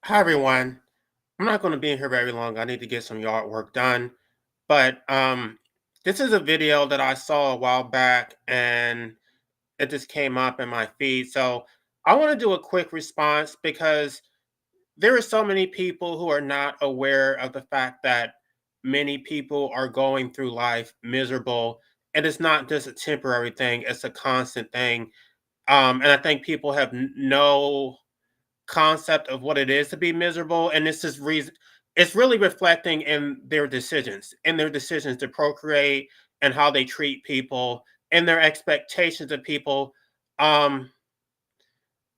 Hi everyone. I'm not going to be in here very long. I need to get some yard work done. But this is a video that I saw a while back and it just came up in my feed. So I want to do a quick response because there are so many people who are not aware of the fact that many people are going through life miserable. And it's not just a temporary thing, it's a constant thing. And I think people have no concept of what it is to be miserable, and this is reason it's really reflecting in their decisions to procreate and how they treat people and their expectations of people. um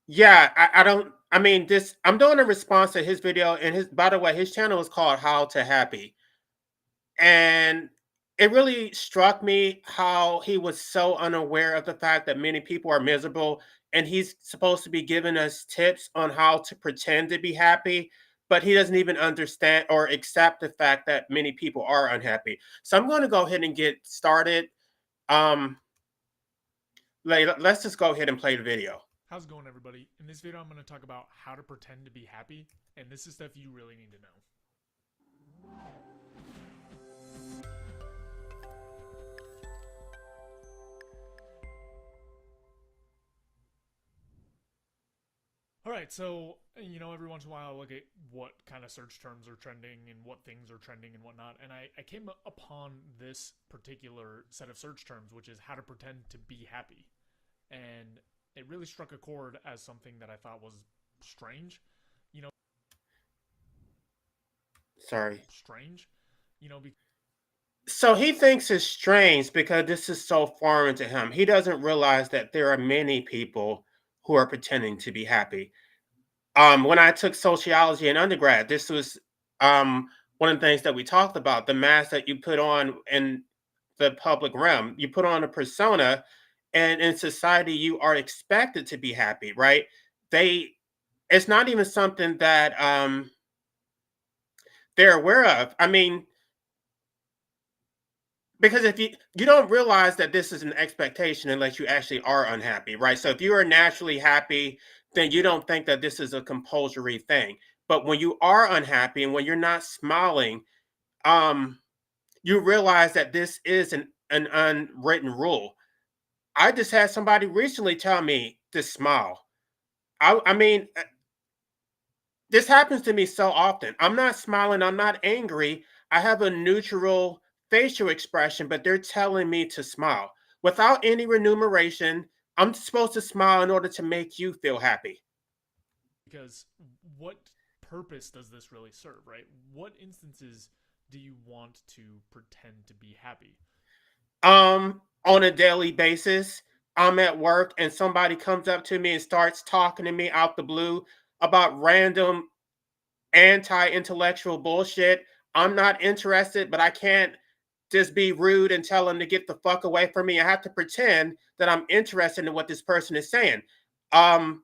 yeah, I don't, I mean, this, I'm doing a response to his video, and his, by the way, his channel is called How to Happy. And it really struck me how he was so unaware of the fact that many people are miserable, and he's supposed to be giving us tips on how to pretend to be happy, but he doesn't even understand or accept the fact that many people are unhappy. So I'm going to go ahead and get started. Um, let's just go ahead and play the video. How's it going, everybody? In this video, I'm going to talk about how to pretend to be happy, and this is stuff you really need to know. All right, so, every once in a while I look at what kind of search terms are trending and what things are trending and whatnot, and I came upon this particular set of search terms, which is how to pretend to be happy. And it really struck a chord as something that I thought was strange. You know, Sorry. strange, because So he thinks it's strange because this is so foreign to him. He doesn't realize that there are many people who are pretending to be happy. When I took sociology in undergrad, this was one of the things that we talked about, the mask that you put on in the public realm. You put on a persona, and in society, you are expected to be happy, right? They, it's not even something that they're aware of. I mean, because if you don't realize that this is an expectation unless you actually are unhappy, right? So if you are naturally happy, then you don't think that this is a compulsory thing. But when you are unhappy and when you're not smiling, um you realize that this is an unwritten rule. I just had somebody recently tell me to smile. I mean, this happens to me so often. I'm not smiling, I'm not angry. I have a neutral facial expression, but they're telling me to smile without any remuneration. I'm supposed to smile in order to make you feel happy. because what purpose does this really serve, right? What instances do you want to pretend to be happy? On a daily basis, I'm at work and somebody comes up to me and starts talking to me out the blue about random anti-intellectual bullshit. I'm not interested, but I can't just be rude and tell them to get the fuck away from me. I have to pretend that I'm interested in what this person is saying. Um,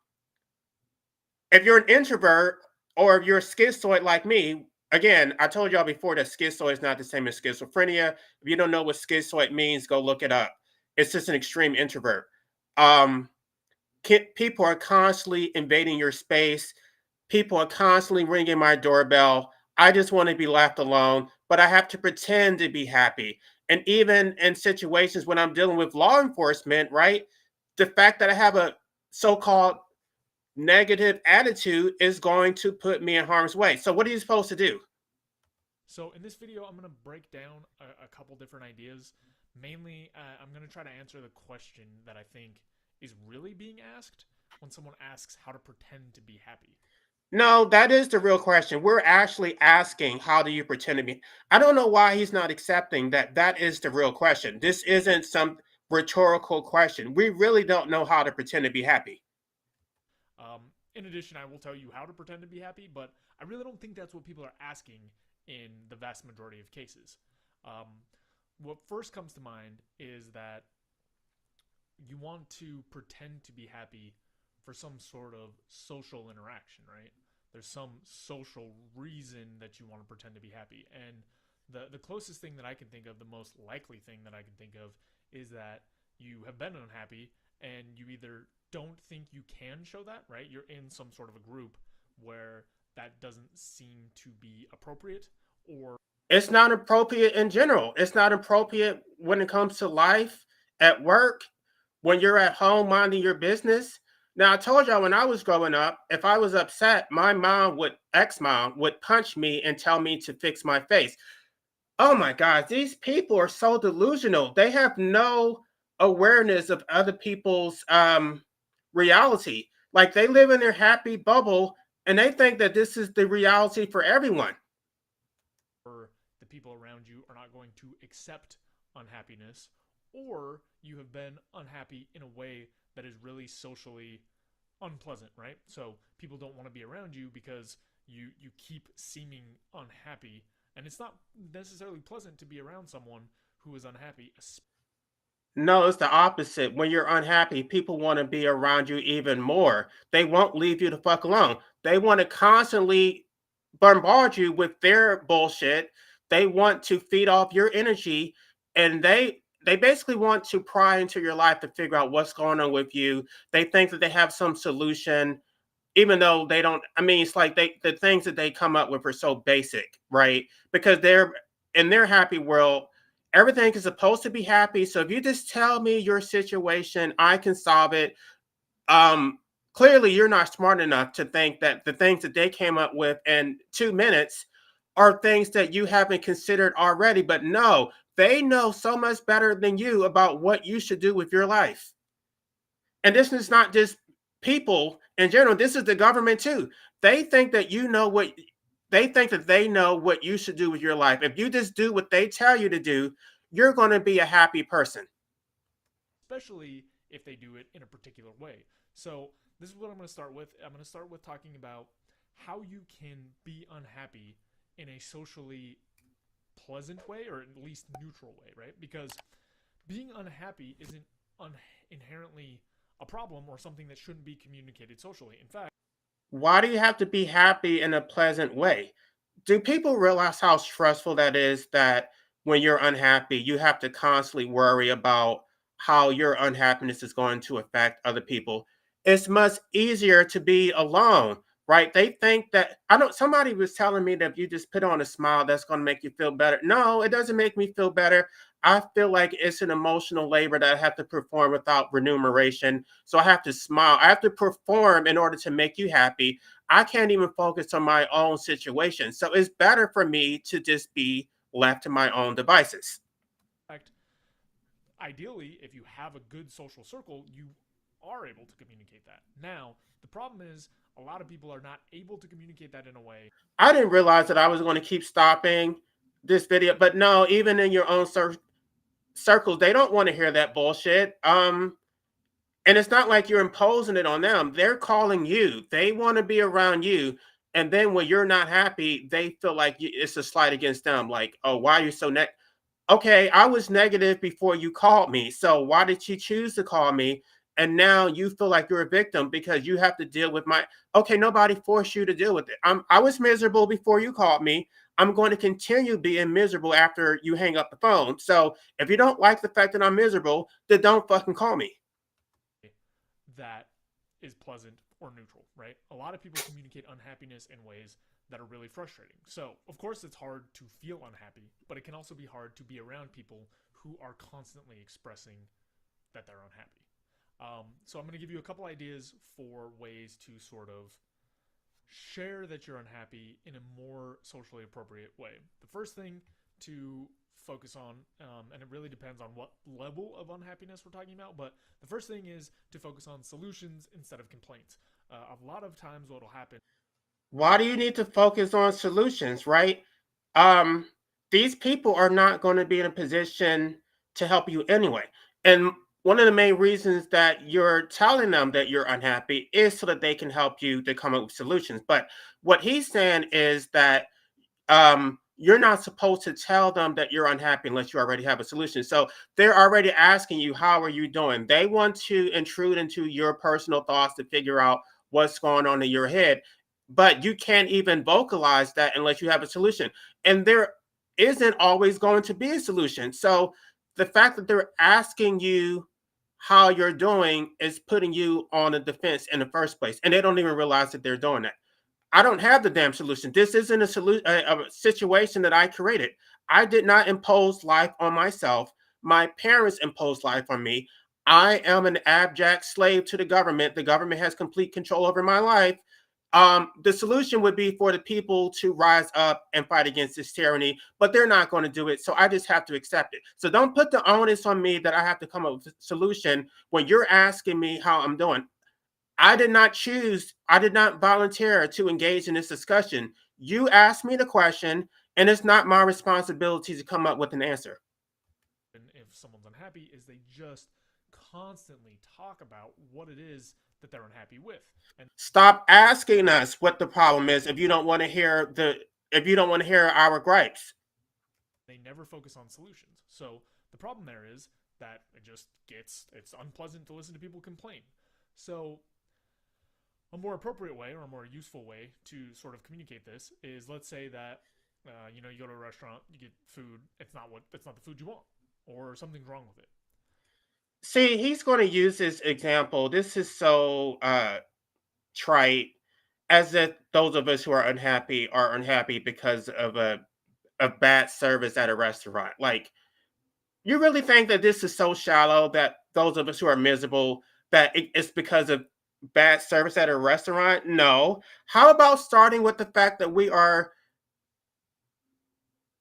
if you're an introvert or if you're a schizoid like me, again, I told y'all before that schizoid is not the same as schizophrenia. If you don't know what schizoid means, go look it up. It's just an extreme introvert. Um, People are constantly invading your space. People are constantly ringing my doorbell. I just want to be left alone, but I have to pretend to be happy. And even in situations when I'm dealing with law enforcement, right? The fact that I have a so called negative attitude is going to put me in harm's way. So, what are you supposed to do? So, in this video, I'm going to break down a couple different ideas. Mainly, I'm going to try to answer the question that I think is really being asked when someone asks how to pretend to be happy. No, that is the real question. We're actually asking, how do you pretend to be? I don't know why he's not accepting that that is the real question. This isn't some rhetorical question. We really don't know how to pretend to be happy. In addition, I will tell you how to pretend to be happy, but I really don't think that's what people are asking in the vast majority of cases. Um, what first comes to mind is that you want to pretend to be happy for some sort of social interaction, right? There's some social reason that you want to pretend to be happy. And the closest thing that I can think of, the most likely thing that I can think of, is that you have been unhappy and you either don't think you can show that, right? You're in some sort of a group where that doesn't seem to be appropriate or It's not appropriate in general. It's not appropriate when it comes to life, at work, when you're at home minding your business. Now, I told y'all when I was growing up, if I was upset, my mom would, ex mom, would punch me and tell me to fix my face. Oh my God, these people are so delusional. They have no awareness of other people's reality. Like they live in their happy bubble and they think that this is the reality for everyone. the people around you are not going to accept unhappiness, or you have been unhappy in a way that is really socially unpleasant, right? So people don't want to be around you because you keep seeming unhappy, and it's not necessarily pleasant to be around someone who is unhappy. No, it's the opposite. When you're unhappy, people want to be around you even more. They won't leave you the fuck alone. They want to constantly bombard you with their bullshit. They want to feed off your energy and they basically want to pry into your life to figure out what's going on with you. They think that they have some solution even though they don't. I mean, it's like the things that they come up with are so basic, right? Because they're in their happy world, everything is supposed to be happy. So if you just tell me your situation, I can solve it. um Clearly you're not smart enough to think that the things that they came up with in 2 minutes are things that you haven't considered already. But no, they know so much better than you about what you should do with your life. And this is not just people in general, this is the government too. They think that you know what they think that they know what you should do with your life. If you just do what they tell you to do, you're going to be a happy person. Especially if they do it in a particular way. So, this is what I'm going to start with. I'm going to start with talking about how you can be unhappy in a socially pleasant way, or at least neutral way, right? Because being unhappy isn't inherently a problem or something that shouldn't be communicated socially. In fact, Why do you have to be happy in a pleasant way? Do people realize how stressful that is, that when you're unhappy, you have to constantly worry about how your unhappiness is going to affect other people? It's much easier to be alone, right? They think that I don't somebody was telling me that if you just put on a smile, that's going to make you feel better. No, it doesn't make me feel better. I feel like it's an emotional labor that I have to perform without remuneration. So I have to smile. I have to perform in order to make you happy. I can't even focus on my own situation. So it's better for me to just be left to my own devices. ideally, if you have a good social circle, you are able to communicate that. Now, the problem is a lot of people are not able to communicate that in a way. I didn't realize that I was going to keep stopping this video, but no, even in your own circles, they don't want to hear that bullshit. And it's not like you're imposing it on them. They're calling you. They want to be around you. And then when you're not happy, they feel like it's a slight against them. Like, oh, why are you so okay, I was negative before you called me. So why did you choose to call me? And now you feel like you're a victim because you have to deal with my okay, nobody forced you to deal with it. I was miserable before you called me. I'm going to continue being miserable after you hang up the phone. So if you don't like the fact that I'm miserable, then don't fucking call me. That is pleasant or neutral, right? A lot of people communicate unhappiness in ways that are really frustrating. So, of course, it's hard to feel unhappy, but it can also be hard to be around people who are constantly expressing that they're unhappy. So, I'm going to give you a couple ideas for ways to sort of share that you're unhappy in a more socially appropriate way. The first thing to focus on, and it really depends on what level of unhappiness we're talking about, but the first thing is to focus on solutions instead of complaints. A lot of times, what will happen. Why do you need to focus on solutions, right? Um, these people are not going to be in a position to help you anyway. And one of the main reasons that you're telling them that you're unhappy is so that they can help you to come up with solutions. But what he's saying is that you're not supposed to tell them that you're unhappy unless you already have a solution. So they're already asking you, how are you doing? They want to intrude into your personal thoughts to figure out what's going on in your head. But you can't even vocalize that unless you have a solution. And there isn't always going to be a solution. So the fact that they're asking you how you're doing is putting you on the defense in the first place. And they don't even realize that they're doing that. I don't have the damn solution. This isn't a situation that I created. I did not impose life on myself. My parents imposed life on me. I am an abject slave to the government. The government has complete control over my life. The solution would be for the people to rise up and fight against this tyranny, but they're not going to do it. So I just have to accept it. So don't put the onus on me that I have to come up with a solution when you're asking me how I'm doing. I did not choose, I did not volunteer to engage in this discussion. You asked me the question, and it's not my responsibility to come up with an answer. And if someone's unhappy, is they just constantly talk about what it is that they're unhappy with. And Stop asking us what the problem is if you don't want to hear our gripes. they never focus on solutions. So the problem there is that it's unpleasant to listen to people complain. So a more appropriate way or a more useful way to sort of communicate this is, let's say that you go to a restaurant, you get food, it's not the food you want, or something's wrong with it. See, he's going to use this example. This is so trite, as if those of us who are unhappy because of a bad service at a restaurant. Like, you really think that this is so shallow that those of us who are miserable that it's because of bad service at a restaurant? No. How about starting with the fact that we are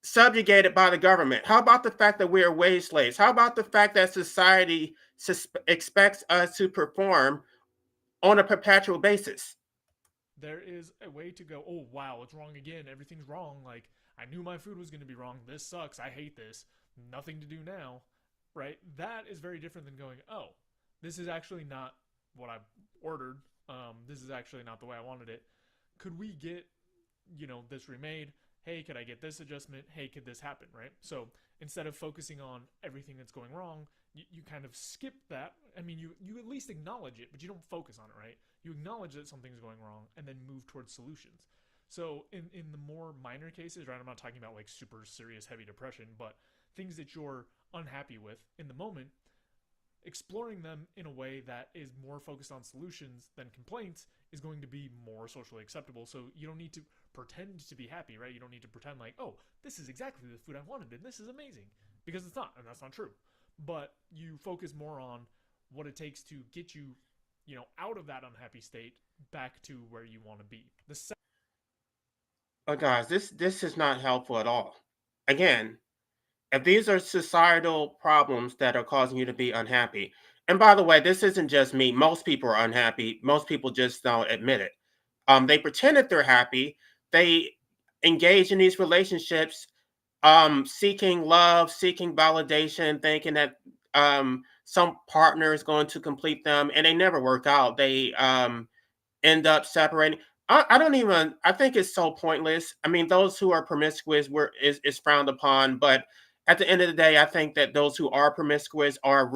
subjugated by the government? How about the fact that we are wage slaves? How about the fact that society expects us to perform on a perpetual basis? There is a way to go, oh wow, it's wrong again, everything's wrong, like I knew my food was going to be wrong, this sucks, I hate this, nothing to do now, right? That is very different than going, oh, this is actually not what I ordered, this is actually not the way I wanted it, could we get this remade? Hey, could I get this adjustment? Hey, could this happen? Right? So instead of focusing on everything that's going wrong, you kind of skip that. I mean, you at least acknowledge it, but you don't focus on it, right? You acknowledge that something's going wrong and then move towards solutions. So in the more minor cases, right? I'm not talking about like super serious heavy depression, but things that you're unhappy with in the moment, exploring them in a way that is more focused on solutions than complaints is going to be more socially acceptable. So you don't need to pretend to be happy, right? You don't need to pretend like, oh, this is exactly the food I wanted and this is amazing, because it's not, and that's not true. But you focus more on what it takes to get you, out of that unhappy state back to where you want to be. Oh, guys, this is not helpful at all. Again, if these are societal problems that are causing you to be unhappy, and by the way, this isn't just me. Most people are unhappy. Most people just don't admit it. They pretend that they're happy. They engage in these relationships, seeking love, seeking validation, thinking that some partner is going to complete them, and they never work out. They end up separating. I don't even. I think it's so pointless. I mean, those who are promiscuous is frowned upon, but at the end of the day, I think that those who are promiscuous are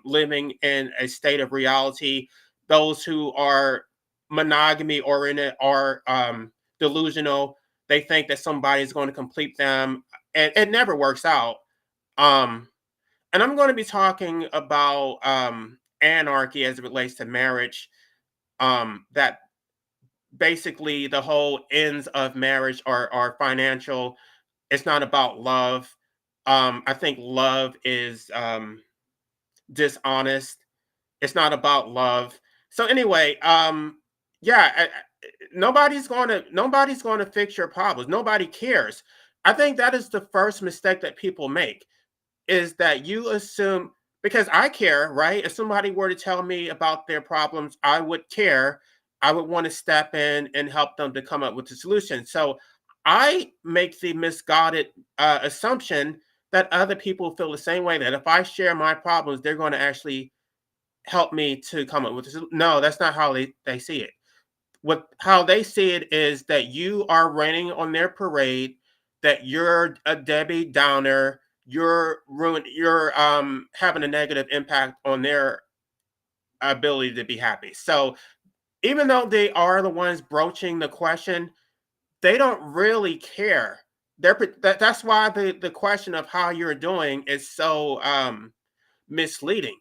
living in a state of reality. Those who are monogamy oriented are delusional. They think that somebody is going to complete them, and it never works out. Um, and I'm going to be talking about anarchy as it relates to marriage. That basically the whole ends of marriage are financial. It's not about love. I think love is dishonest. It's not about love. So anyway, yeah, nobody's going to fix your problems. Nobody cares. I think that is the first mistake that people make, is that you assume, because I care, right? If somebody were to tell me about their problems, I would care. I would want to step in and help them to come up with a solution. So I make the misguided assumption that other people feel the same way, that if I share my problems, they're going to actually help me to come up with this. No, that's not how they see it. What How they see it is that you are raining on their parade, that you're a Debbie Downer, you're having a negative impact on their ability to be happy. So even though they are the ones broaching the question, they don't really care. That's why the question of how you're doing is so misleading.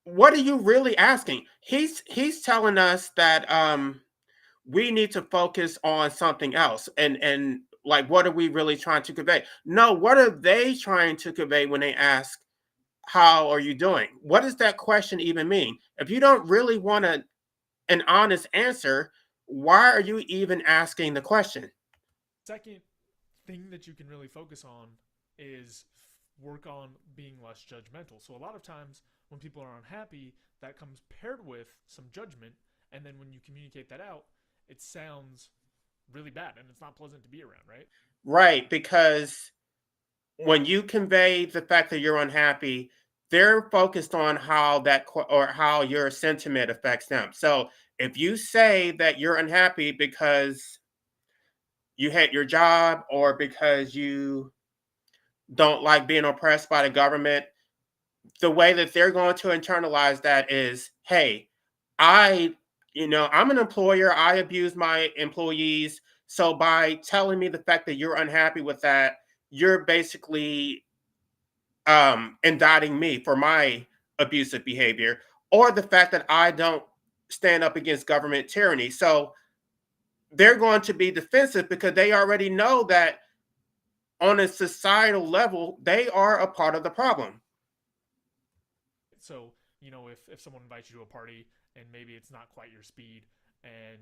What are you really asking? He's telling us that we need to focus on something else. And like, what are we really trying to convey? No, what are they trying to convey when they ask, how are you doing? What does that question even mean? If you don't really want an honest answer, why are you even asking the question? Second thing that you can really focus on is work on being less judgmental. So a lot of times when people are unhappy, that comes paired with some judgment, and then when you communicate that out, it sounds really bad and it's not pleasant to be around, right? Right, because when you convey the fact that you're unhappy, they're focused on how or how your sentiment affects them. So if you say that you're unhappy because you hate your job or because you don't like being oppressed by the government, the way that they're going to internalize that is, hey, I, I'm an employer, I abuse my employees. So by telling me the fact that you're unhappy with that, you're basically indicting me for my abusive behavior, or the fact that I don't stand up against government tyranny. So they're going to be defensive because they already know that on a societal level, they are a part of the problem. So, if someone invites you to a party and maybe it's not quite your speed, and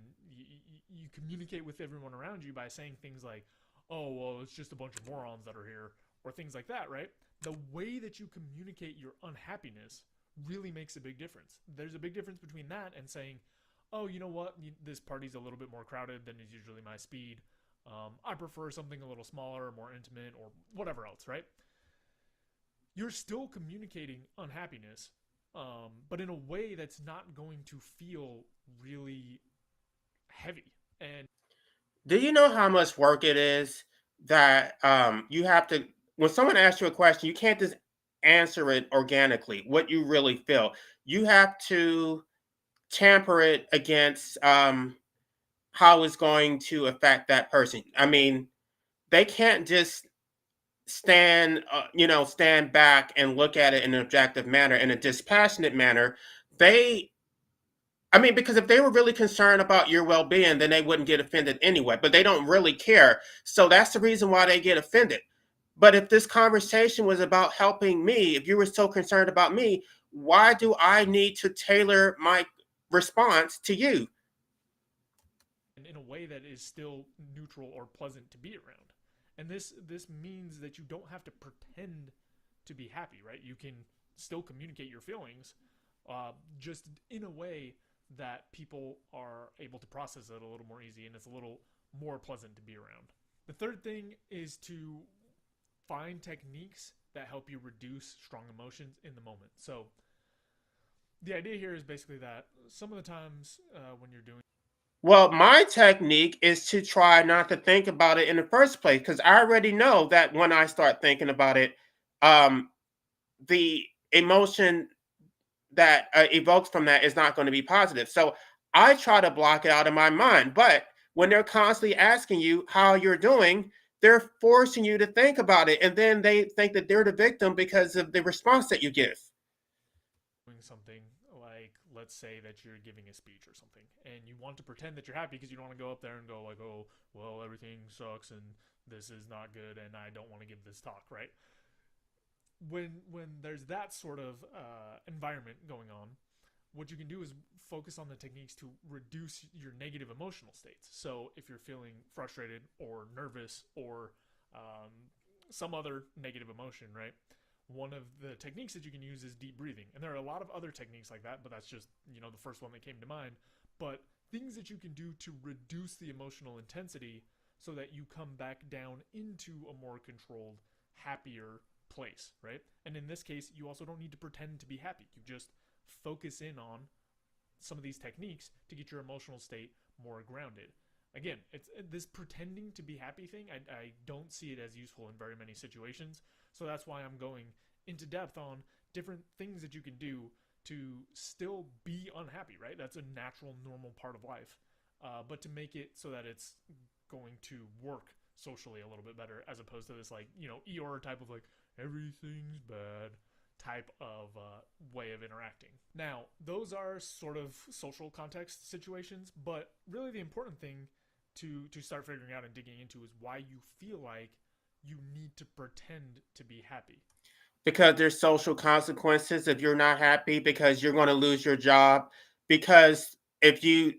you communicate with everyone around you by saying things like, oh, well, it's just a bunch of morons that are here, or things like that, right? The way that you communicate your unhappiness really makes a big difference. There's a big difference between that and saying, oh, you know what, this party's a little bit more crowded than is usually my speed. I prefer something a little smaller, more intimate, or whatever else, right? You're still communicating unhappiness, but in a way that's not going to feel really heavy. And Do you know how much work it is that you have to, when someone asks you a question, you can't just answer it organically, what you really feel. You have to tamper it against how it's going to affect that person. I mean, they can't just stand back and look at it in an objective manner, in a dispassionate manner. They I mean, because if they were really concerned about your well-being, then they wouldn't get offended anyway, but they don't really care. So that's the reason why they get offended. But if this conversation was about helping me, if you were so concerned about me, why do I need to tailor my response to you? in a way that is still neutral or pleasant to be around. And this means that you don't have to pretend to be happy, right? You can still communicate your feelings, just in a way that people are able to process it a little more easy and it's a little more pleasant to be around. The third thing is to find techniques that help you reduce strong emotions in the moment. So the idea here is basically that some of the times when you're doing Well, my technique is to try not to think about it in the first place because I already know that when I start thinking about it, um, the emotion that evokes from that is not going to be positive. So I try to block it out of my mind. But when they're constantly asking you how you're doing, they're forcing you to think about it. And then they think that they're the victim because of the response that you give. something like, let's say that you're giving a speech or something and you want to pretend that you're happy because you don't want to go up there and go like, oh, well, everything sucks and this is not good and I don't want to give this talk, right? When there's that sort of environment going on, what you can do is focus on the techniques to reduce your negative emotional states. So if you're feeling frustrated or nervous or um, some other negative emotion, right? One of the techniques that you can use is deep breathing. And there are a lot of other techniques like that, but that's just, the first one that came to mind. But things that you can do to reduce the emotional intensity so that you come back down into a more controlled, happier place, right? And in this case, you also don't need to pretend to be happy. You just focus in on some of these techniques to get your emotional state more grounded. Again, it's this pretending to be happy thing. I don't see it as useful in very many situations. So that's why I'm going into depth on different things that you can do to still be unhappy, right? That's a natural, normal part of life. But to make it so that it's going to work socially a little bit better, as opposed to this, like, Eeyore type of like, everything's bad type of way of interacting. Now, those are sort of social context situations, but really the important thing to start figuring out and digging into is why you feel like you need to pretend to be happy. Because there's social consequences if you're not happy, because you're going to lose your job, because if you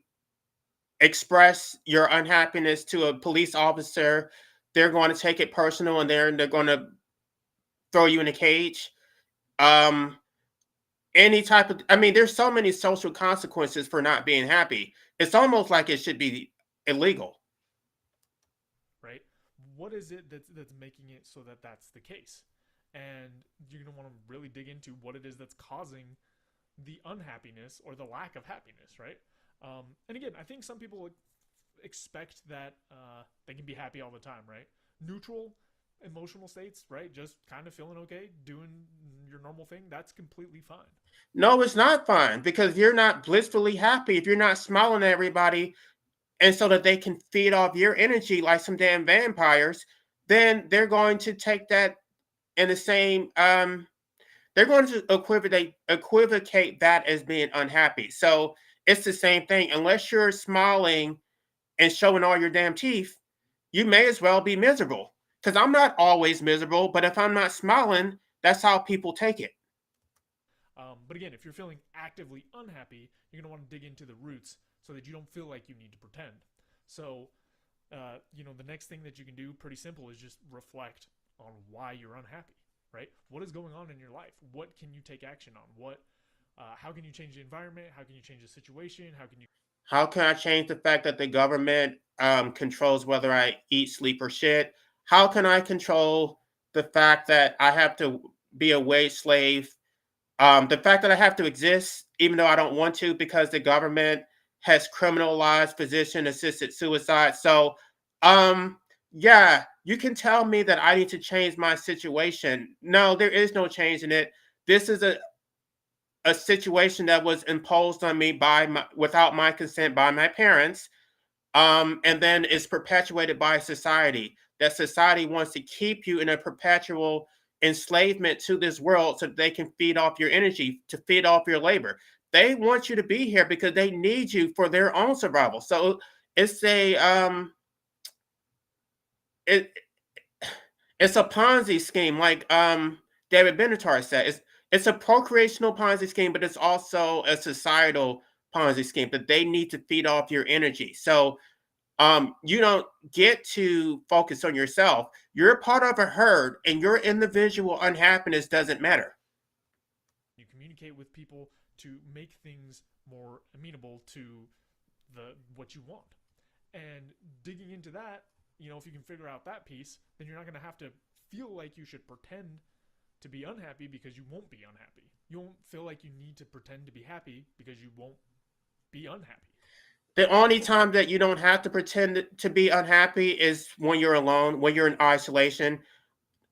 express your unhappiness to a police officer, they're going to take it personal and they're going to throw you in a cage. Um, any type of, I mean, there's so many social consequences for not being happy. It's almost like it should be illegal. Right? What is it that's making it so that that's the case? And you're going to want to really dig into what it is that's causing the unhappiness or the lack of happiness, right? And again, I think some people expect that they can be happy all the time, right? Neutral emotional states, right? Just kind of feeling okay, doing your normal thing, that's completely fine. No, it's not fine because if you're not blissfully happy, if you're not smiling at everybody, and so that they can feed off your energy like some damn vampires, then they're going to take that in the same they're going to equivocate that as being unhappy. So it's the same thing. Unless you're smiling and showing all your damn teeth, you may as well be miserable. Because I'm not always miserable, but if I'm not smiling, that's how people take it. But again, if you're feeling actively unhappy, you're going to want to dig into the roots so that you don't feel like you need to pretend. So, the next thing that you can do, pretty simple, is just reflect on why you're unhappy, right? What is going on in your life? What can you take action on? How can you change the environment? How can you change the situation? How can you How can I change the fact that the government controls whether I eat, sleep, or shit? How can I control the fact that I have to be a wage slave? The fact that I have to exist, even though I don't want to, because the government has criminalized physician assisted suicide. So, um, yeah, you can tell me that I need to change my situation. No, there is no change in it. This is a situation that was imposed on me without my consent by my parents, and then is perpetuated by society. That society wants to keep you in a perpetual enslavement to this world so that they can feed off your energy, to feed off your labor. They want you to be here because they need you for their own survival. So it's it, it's a Ponzi scheme, like David Benatar said. It's a procreational Ponzi scheme, but it's also a societal Ponzi scheme that they need to feed off your energy. So you don't get to focus on yourself. You're a part of a herd, and your individual unhappiness doesn't matter. communicate with people to make things more amenable to the what you want? And digging into that, if you can figure out that piece, then you're not going to have to feel like you should pretend to be unhappy because you won't be unhappy. You won't feel like you need to pretend to be happy because you won't be unhappy. The only time that you don't have to pretend to be unhappy is when you're alone, when you're in isolation.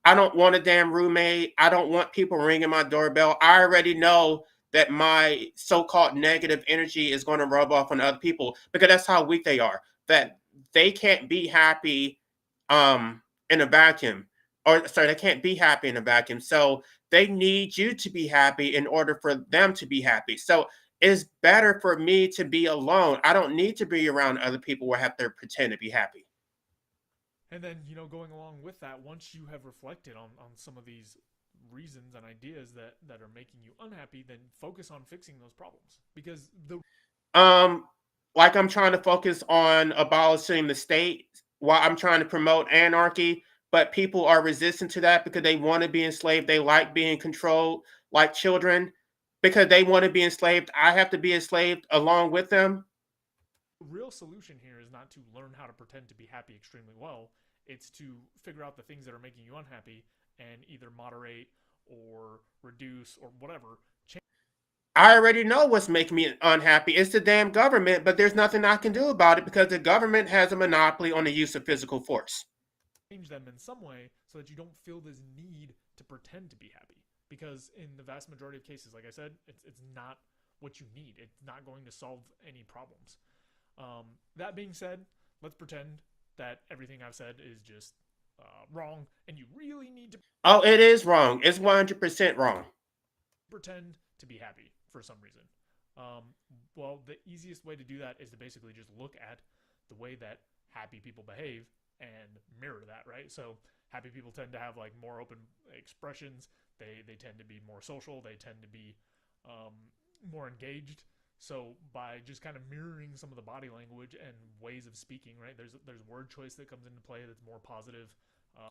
I don't want a damn roommate. I don't want people ringing my doorbell. I already know that my so-called negative energy is going to rub off on other people because that's how weak they are. That they can't be happy in a vacuum. Or sorry, they can't be happy in a vacuum. So they need you to be happy in order for them to be happy. So it's better for me to be alone. I don't need to be around other people where I have to pretend to be happy. And then, going along with that, once you have reflected on some of these reasons and ideas that are making you unhappy, then focus on fixing those problems. Because Um, like I'm trying to focus on abolishing the state while I'm trying to promote anarchy, but people are resistant to that because they want to be enslaved. They like being controlled like children because they want to be enslaved. I have to be enslaved along with them. the real solution here is not to learn how to pretend to be happy extremely well. It's to figure out the things that are making you unhappy and either moderate or reduce or whatever. I already know what's making me unhappy. It's the damn government, but there's nothing I can do about it because the government has a monopoly on the use of physical force. Change them in some way so that you don't feel this need to pretend to be happy. Because in the vast majority of cases, like I said, it's not what you need. It's not going to solve any problems. That being said, let's pretend that everything I've said is just wrong, and you really need to. Oh, it is wrong. It's 100% wrong. pretend to be happy for some reason. Um, well, the easiest way to do that is to basically just look at the way that happy people behave and mirror that, right? So happy people tend to have like more open expressions. They tend to be more social. They tend to be um, more engaged. So by just kind of mirroring some of the body language and ways of speaking, right? There's word choice that comes into play that's more positive. Uh,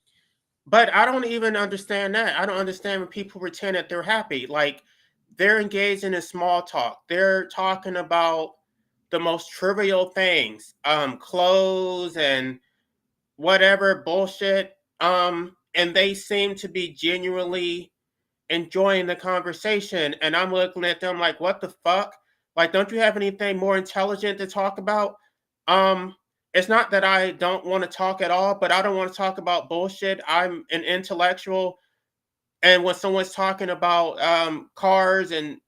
But I don't even understand that. I don't understand when people pretend that they're happy. Like they're engaged in a small talk. They're talking about the most trivial things, clothes and whatever bullshit. And they seem to be genuinely enjoying the conversation. And I'm looking at them like, what the fuck? Like, don't you have anything more intelligent to talk about? Um, it's not that I don't want to talk at all, but I don't want to talk about bullshit. I'm an intellectual. And when someone's talking about cars and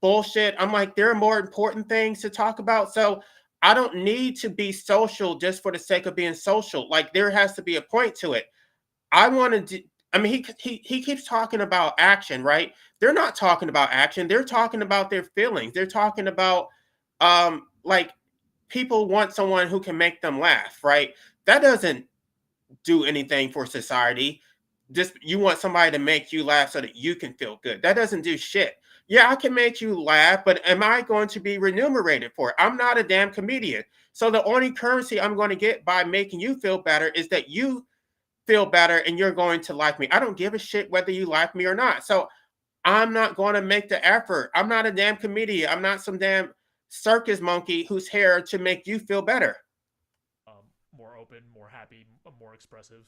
bullshit, I'm like, there are more important things to talk about. So I don't need to be social just for the sake of being social. Like, there has to be a point to it. I wanted to. I mean, he keeps talking about action, right? They're not talking about action. They're talking about their feelings. They're talking about like people want someone who can make them laugh, right? That doesn't do anything for society. Just you want somebody to make you laugh so that you can feel good. That doesn't do shit. Yeah, I can make you laugh, but am I going to be remunerated for it? I'm not a damn comedian. So the only currency I'm going to get by making you feel better is that you feel better and you're going to like me. I don't give a shit whether you like me or not. So I'm not going to make the effort. I'm not a damn comedian. I'm not some damn circus monkey who's here to make you feel better. More open, more happy, more expressive.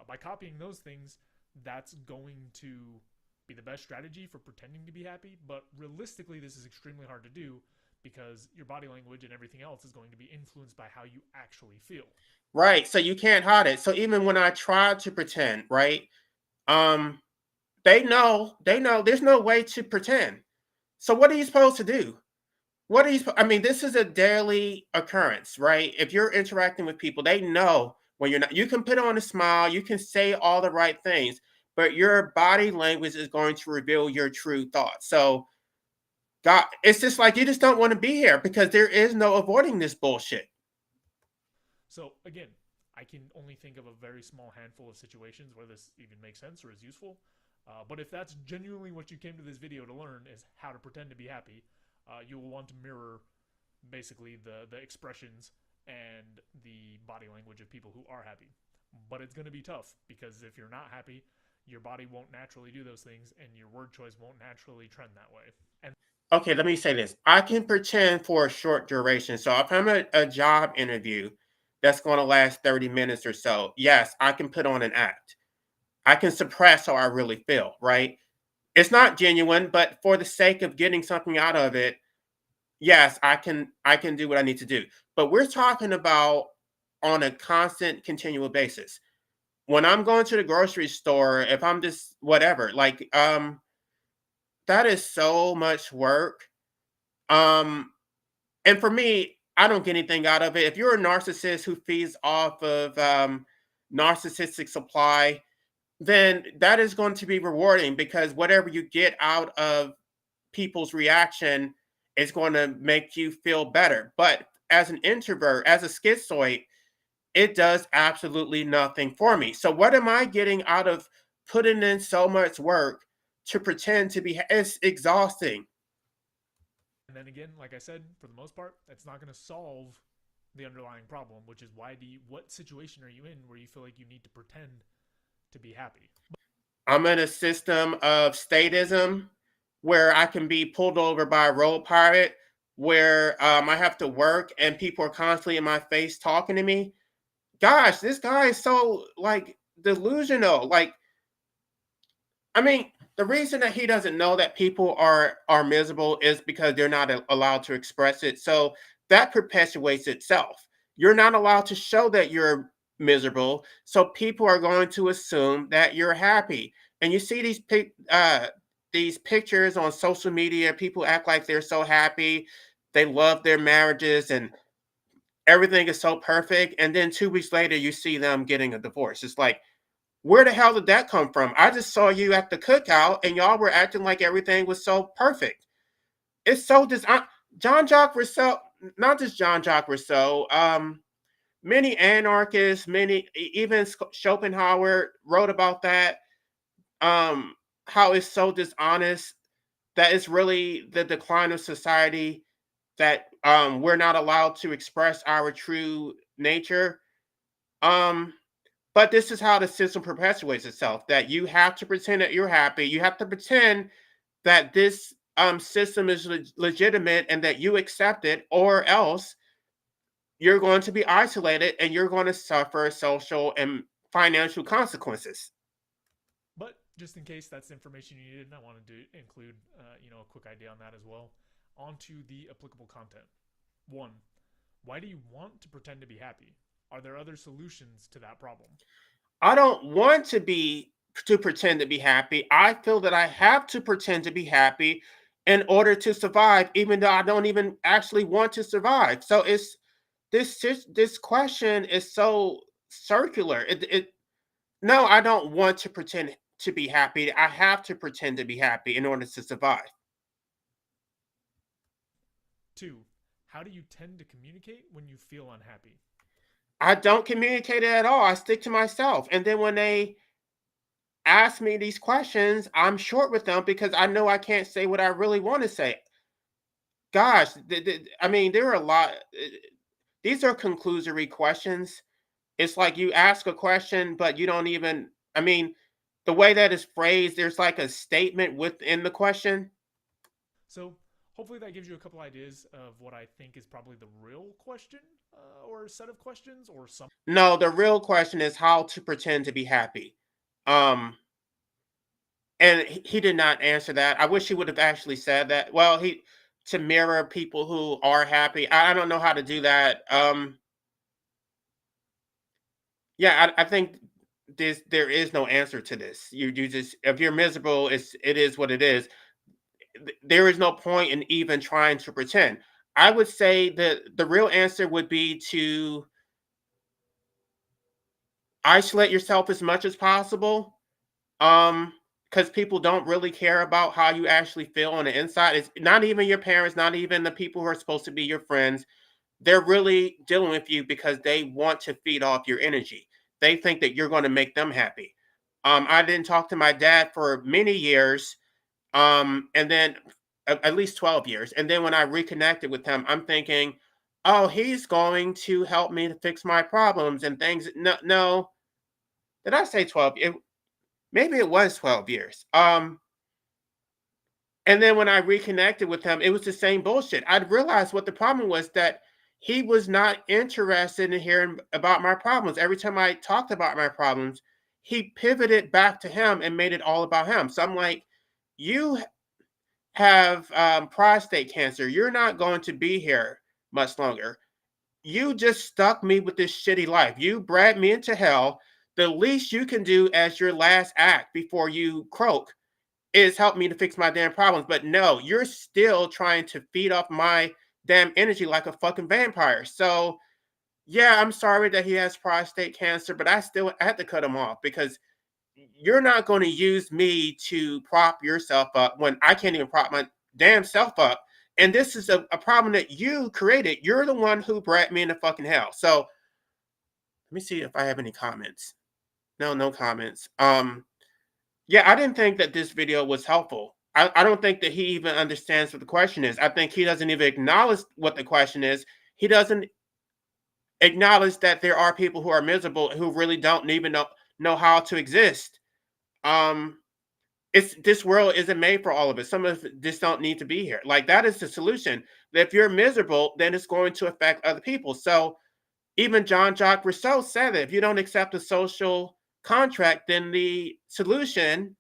By copying those things, that's going to be the best strategy for pretending to be happy. But realistically, this is extremely hard to do because your body language and everything else is going to be influenced by how you actually feel. Right. So you can't hide it. So even when I try to pretend, right? Um, they know there's no way to pretend. So what are you supposed to do? What are you? I mean, this is a daily occurrence, right? If you're interacting with people, they know when you're not. You can put on a smile, you can say all the right things, but your body language is going to reveal your true thoughts. So, God, it's just like you just don't want to be here because there is no avoiding this bullshit. So again, I can only think of a very small handful of situations where this even makes sense or is useful. But if that's genuinely what you came to this video to learn is how to pretend to be happy, you will want to mirror basically the expressions and the body language of people who are happy. But it's going to be tough because if you're not happy, your body won't naturally do those things and your word choice won't naturally trend that way. And Okay, let me say this. I can pretend for a short duration. So if I'm at a job interview that's going to last 30 minutes or so, yes, I can put on an act. I can suppress how I really feel, right? It's not genuine, but for the sake of getting something out of it, yes, I can do what I need to do. But we're talking about on a constant, continual basis. When I'm going to the grocery store, if I'm just whatever, like that is so much work. Um and for me, I don't get anything out of it. If you're a narcissist who feeds off of narcissistic supply, then that is going to be rewarding because whatever you get out of people's reaction is going to make you feel better. But as an introvert, as a schizoid, it does absolutely nothing for me. So what am I getting out of putting in so much work to pretend to be? It's exhausting. then again, like I said, for the most part, that's not going to solve the underlying problem, which is what situation are you in where you feel like you need to pretend to be happy? I'm in a system of statism where I can be pulled over by a road pirate, where I have to work and people are constantly in my face talking to me. Gosh, this guy is so like delusional. Like, I mean, the reason that he doesn't know that people are miserable is because they're not allowed to express it. So that perpetuates itself. You're not allowed to show that you're miserable, so people are going to assume that you're happy. And you see these pictures on social media. People act like they're so happy, they love their marriages, and everything is so perfect. And then 2 weeks later, you see them getting a divorce. It's like, Where the hell did that come from? I just saw you at the cookout and y'all were acting like everything was so perfect. It's so John Jacques Rousseau, not just John Jacques Rousseau, many anarchists, many even Schopenhauer wrote about that. Um, how it's so dishonest that it's really the decline of society, that we're not allowed to express our true nature. Um, but this is how the system perpetuates itself, that you have to pretend that you're happy. You have to pretend that this system is legitimate and that you accept it, or else you're going to be isolated and you're going to suffer social and financial consequences. But just in case that's the information you needed, I wanted to include, a quick idea on that as well. On to the applicable content. One, why do you want to pretend to be happy? Are there other solutions to that problem? I don't want to pretend to be happy. I feel that I have to pretend to be happy in order to survive, even though I don't even actually want to survive. So it's this question is so circular. It No, I don't want to pretend to be happy. I have to pretend to be happy in order to survive. Two, how do you tend to communicate when you feel unhappy? I don't communicate it at all. I stick to myself. And then when they ask me these questions, I'm short with them because I know I can't say what I really want to say. Gosh, I mean, there are a lot. These are conclusory questions. It's like you ask a question, but you don't even, I mean, the way that it's phrased, there's like a statement within the question. So, hopefully, that gives you a couple ideas of what I think is probably the real question or set of questions or some. No, the real question is how to pretend to be happy. Um, and he did not answer that. I wish he would have actually said that. Well, he to mirror people who are happy. I don't know how to do that. Yeah, I think there is no answer to this. You just, if you're miserable, it is what it is. There is no point in even trying to pretend. I would say that the real answer would be to isolate yourself as much as possible. Because people don't really care about how you actually feel on the inside. It's not even your parents, not even the people who are supposed to be your friends. They're really dealing with you because they want to feed off your energy. They think that you're going to make them happy. I didn't talk to my dad for many years, and then at least 12 years. And then when I reconnected with him, I'm thinking, oh, he's going to help me to fix my problems and things. No, no. Did I say 12? Maybe it was 12 years. And then when I reconnected with him, it was the same bullshit. I'd realized what the problem was, that he was not interested in hearing about my problems. Every time I talked about my problems, he pivoted back to him and made it all about him. So I'm like, you have prostate cancer. You're not going to be here much longer. You just stuck me with this shitty life. You brought me into hell. The least you can do as your last act before you croak is help me to fix my damn problems. But no, you're still trying to feed off my damn energy like a fucking vampire. So yeah, I'm sorry that he has prostate cancer, but I still had to cut him off because you're not going to use me to prop yourself up when I can't even prop my damn self up. And this is a problem that you created. You're the one who brought me into fucking hell. So let me see if I have any comments. No, no comments. Yeah, I didn't think that this video was helpful. I don't think that he even understands what the question is. I think he doesn't even acknowledge what the question is. He doesn't acknowledge that there are people who are miserable who really don't even know how to exist. Um, it's This world isn't made for all of us. Some of us just don't need to be here. Like, that is the solution. If you're miserable, then it's going to affect other people. So even John Jacques Rousseau said that if you don't accept the social contract, then the solution,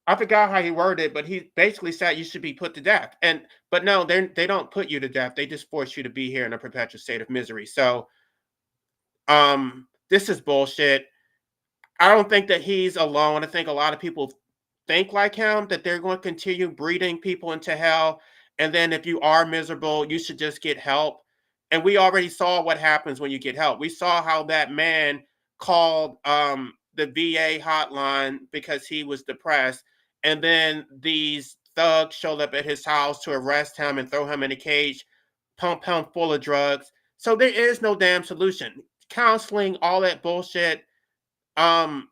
I forgot how he worded it, but he basically said you should be put to death. But no, they don't put you to death. They just force you to be here in a perpetual state of misery. So this is bullshit. I don't think that he's alone. I think a lot of people think like him, that they're going to continue breeding people into hell. And then if you are miserable, you should just get help. And we already saw what happens when you get help. We saw how that man called the VA hotline because he was depressed, and then these thugs showed up at his house to arrest him and throw him in a cage, pump him full of drugs. So there is no damn solution. Counseling, all that bullshit. Um,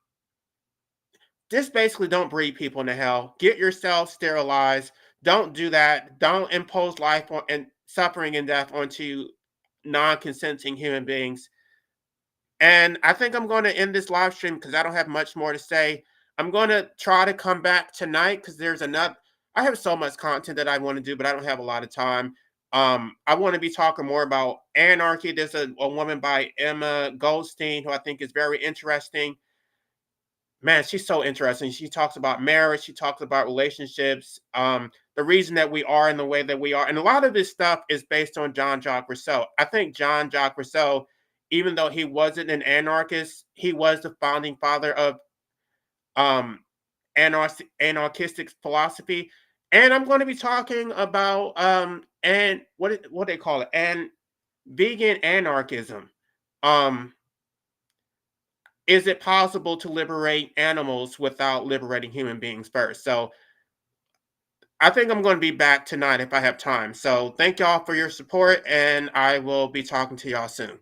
just basically don't breed people into hell. Get yourself sterilized. Don't do that. Don't impose life on, and suffering and death onto non-consenting human beings. And I think I'm going to end this live stream because I don't have much more to say. I'm going to try to come back tonight because there's enough. I have so much content that I want to do, but I don't have a lot of time. I want to be talking more about anarchy. There's a woman by Emma Goldstein who I think is very interesting. Man, she's so interesting. She talks about marriage. She talks about relationships. The reason that we are in the way that we are, and a lot of this stuff is based on John Jacques Rousseau. I think John Jacques Rousseau, even though he wasn't an anarchist, he was the founding father of um, anarchistic philosophy. And I'm going to be talking about and what they call it, and vegan anarchism. Um, is it possible to liberate animals without liberating human beings first? So I think I'm going to be back tonight if I have time. So thank y'all for your support, and I will be talking to y'all soon.